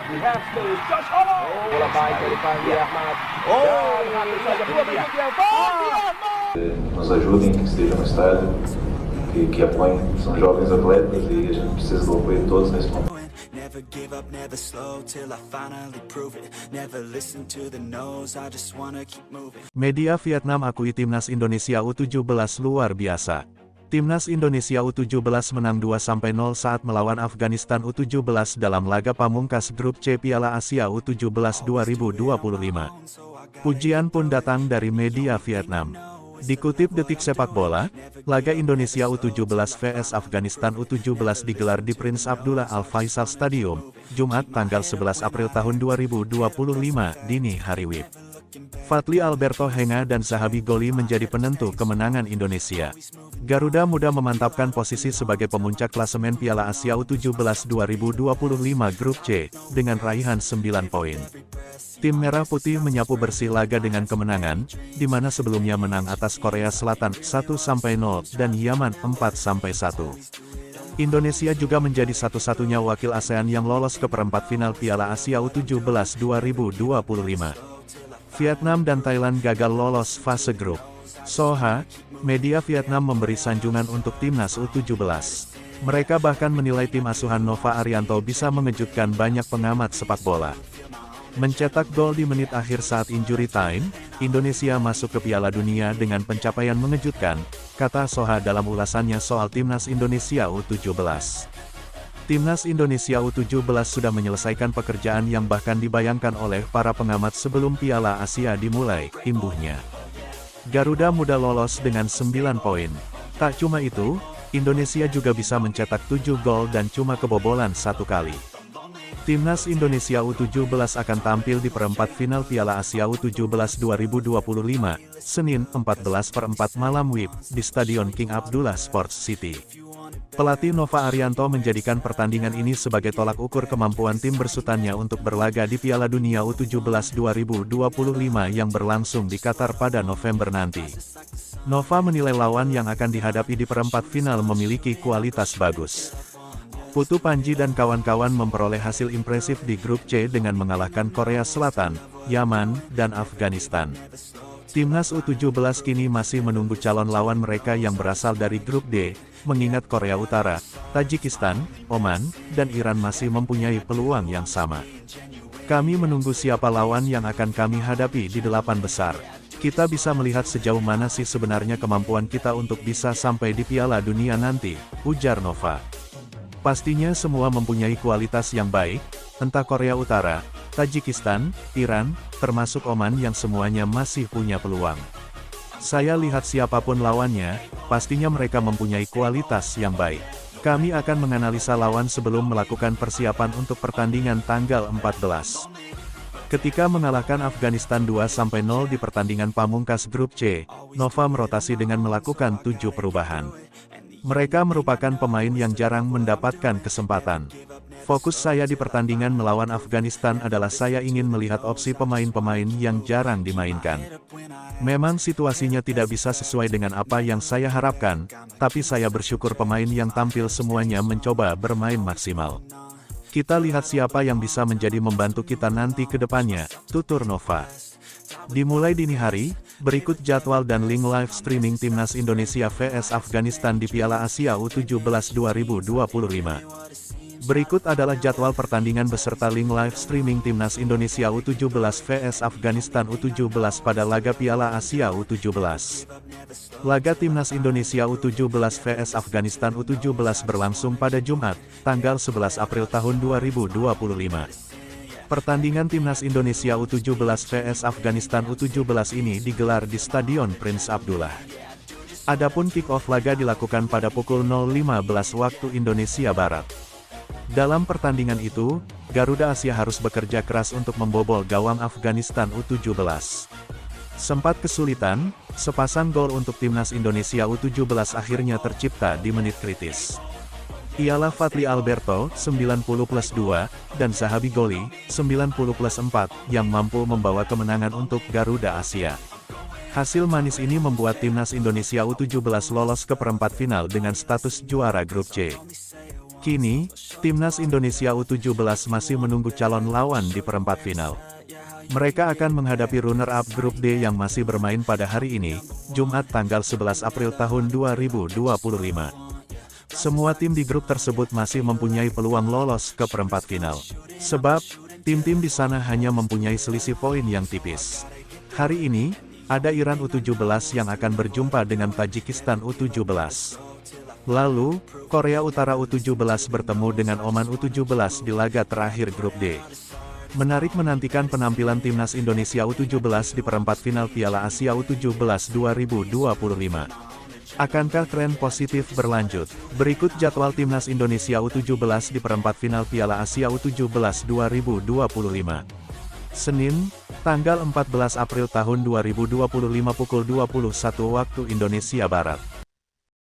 We have space. Josh Holo. Bola baik dari Fandi Ahmad. Dan hampir saja peluang berikutnya. Fandi Ahmad. Nos ajudem, que estejam no estádio, que apoiem. São jovens atletas e a gente precisa do apoio de todos nesse momento. Never give up, never slow till I finally prove it. Never listen to the no's, I just wanna keep moving. Media Vietnam akui timnas Indonesia U17 luar biasa. Timnas Indonesia U17 menang 2-0 saat melawan Afghanistan U17 dalam laga pamungkas grup C Piala Asia U17 2025. Pujian pun datang dari media Vietnam. Dikutip Detik Sepak Bola, laga Indonesia U17 vs Afghanistan U17 digelar di Prince Abdullah Al Faisal Stadium, Jumat tanggal 11 April tahun 2025, dini hari WIB. Fadli Alberto Henga dan Zahabi Goli menjadi penentu kemenangan Indonesia. Garuda Muda memantapkan posisi sebagai pemuncak klasemen Piala Asia U17 2025 Grup C, dengan raihan 9 poin. Tim Merah Putih menyapu bersih laga dengan kemenangan, di mana sebelumnya menang atas Korea Selatan 1-0 dan Yaman 4-1. Indonesia juga menjadi satu-satunya wakil ASEAN yang lolos ke perempat final Piala Asia U17 2025. Vietnam dan Thailand gagal lolos fase grup. Soha, media Vietnam memberi sanjungan untuk timnas U17. Mereka bahkan menilai tim asuhan Nova Arianto bisa mengejutkan banyak pengamat sepak bola. Mencetak gol di menit akhir saat injury time, Indonesia masuk ke Piala Dunia dengan pencapaian mengejutkan, kata Soha dalam ulasannya soal timnas Indonesia U17. Timnas Indonesia U17 sudah menyelesaikan pekerjaan yang bahkan dibayangkan oleh para pengamat sebelum Piala Asia dimulai, imbuhnya. Garuda Muda lolos dengan 9 poin. Tak cuma itu, Indonesia juga bisa mencetak 7 gol dan cuma kebobolan 1 kali. Timnas Indonesia U17 akan tampil di perempat final Piala Asia U17 2025, Senin 14/4 malam WIB, di Stadion King Abdullah Sports City. Pelatih Nova Arianto menjadikan pertandingan ini sebagai tolak ukur kemampuan tim bersutannya untuk berlaga di Piala Dunia U17 2025 yang berlangsung di Qatar pada November nanti. Nova menilai lawan yang akan dihadapi di perempat final memiliki kualitas bagus. Putu Panji dan kawan-kawan memperoleh hasil impresif di grup C dengan mengalahkan Korea Selatan, Yaman, dan Afghanistan. Timnas U17 kini masih menunggu calon lawan mereka yang berasal dari grup D, mengingat Korea Utara, Tajikistan, Oman, dan Iran masih mempunyai peluang yang sama. Kami menunggu siapa lawan yang akan kami hadapi di 8 besar. Kita bisa melihat sejauh mana sih sebenarnya kemampuan kita untuk bisa sampai di Piala Dunia nanti, ujar Nova. Pastinya semua mempunyai kualitas yang baik, entah Korea Utara, Tajikistan, Iran, termasuk Oman yang semuanya masih punya peluang. Saya lihat siapapun lawannya, pastinya mereka mempunyai kualitas yang baik. Kami akan menganalisa lawan sebelum melakukan persiapan untuk pertandingan tanggal 14. Ketika mengalahkan Afghanistan 2-0 di pertandingan pamungkas grup C, Nova merotasi dengan melakukan 7 perubahan. Mereka merupakan pemain yang jarang mendapatkan kesempatan. Fokus saya di pertandingan melawan Afghanistan adalah saya ingin melihat opsi pemain-pemain yang jarang dimainkan. Memang situasinya tidak bisa sesuai dengan apa yang saya harapkan, tapi saya bersyukur pemain yang tampil semuanya mencoba bermain maksimal. Kita lihat siapa yang bisa menjadi membantu kita nanti ke depannya, tutur Nova. Dimulai dini hari, berikut jadwal dan link live streaming Timnas Indonesia vs Afghanistan di Piala Asia U17 2025. Berikut adalah jadwal pertandingan beserta link live streaming Timnas Indonesia U17 vs Afghanistan U17 pada laga Piala Asia U17. Laga Timnas Indonesia U17 vs Afghanistan U17 berlangsung pada Jumat, tanggal 11 April tahun 2025. Pertandingan Timnas Indonesia U17 vs Afghanistan U17 ini digelar di Stadion Prince Abdullah. Adapun kick-off laga dilakukan pada pukul 0.15 waktu Indonesia Barat. Dalam pertandingan itu, Garuda Asia harus bekerja keras untuk membobol gawang Afghanistan U17. Sempat kesulitan, sepasang gol untuk Timnas Indonesia U17 akhirnya tercipta di menit kritis. Ialah Fadli Alberto, 90+2, dan Zahabi Goli, 90+4, yang mampu membawa kemenangan untuk Garuda Asia. Hasil manis ini membuat Timnas Indonesia U17 lolos ke perempat final dengan status juara grup C. Kini, Timnas Indonesia U17 masih menunggu calon lawan di perempat final. Mereka akan menghadapi runner-up grup D yang masih bermain pada hari ini, Jumat tanggal 11 April tahun 2025. Semua tim di grup tersebut masih mempunyai peluang lolos ke perempat final. Sebab, tim-tim di sana hanya mempunyai selisih poin yang tipis. Hari ini, ada Iran U17 yang akan berjumpa dengan Tajikistan U17. Lalu, Korea Utara U17 bertemu dengan Oman U17 di laga terakhir grup D. Menarik menantikan penampilan Timnas Indonesia U17 di perempat final Piala Asia U17 2025. Akankah tren positif berlanjut? Berikut jadwal Timnas Indonesia U17 di perempat final Piala Asia U17 2025. Senin, tanggal 14 April tahun 2025 pukul 21 waktu Indonesia Barat.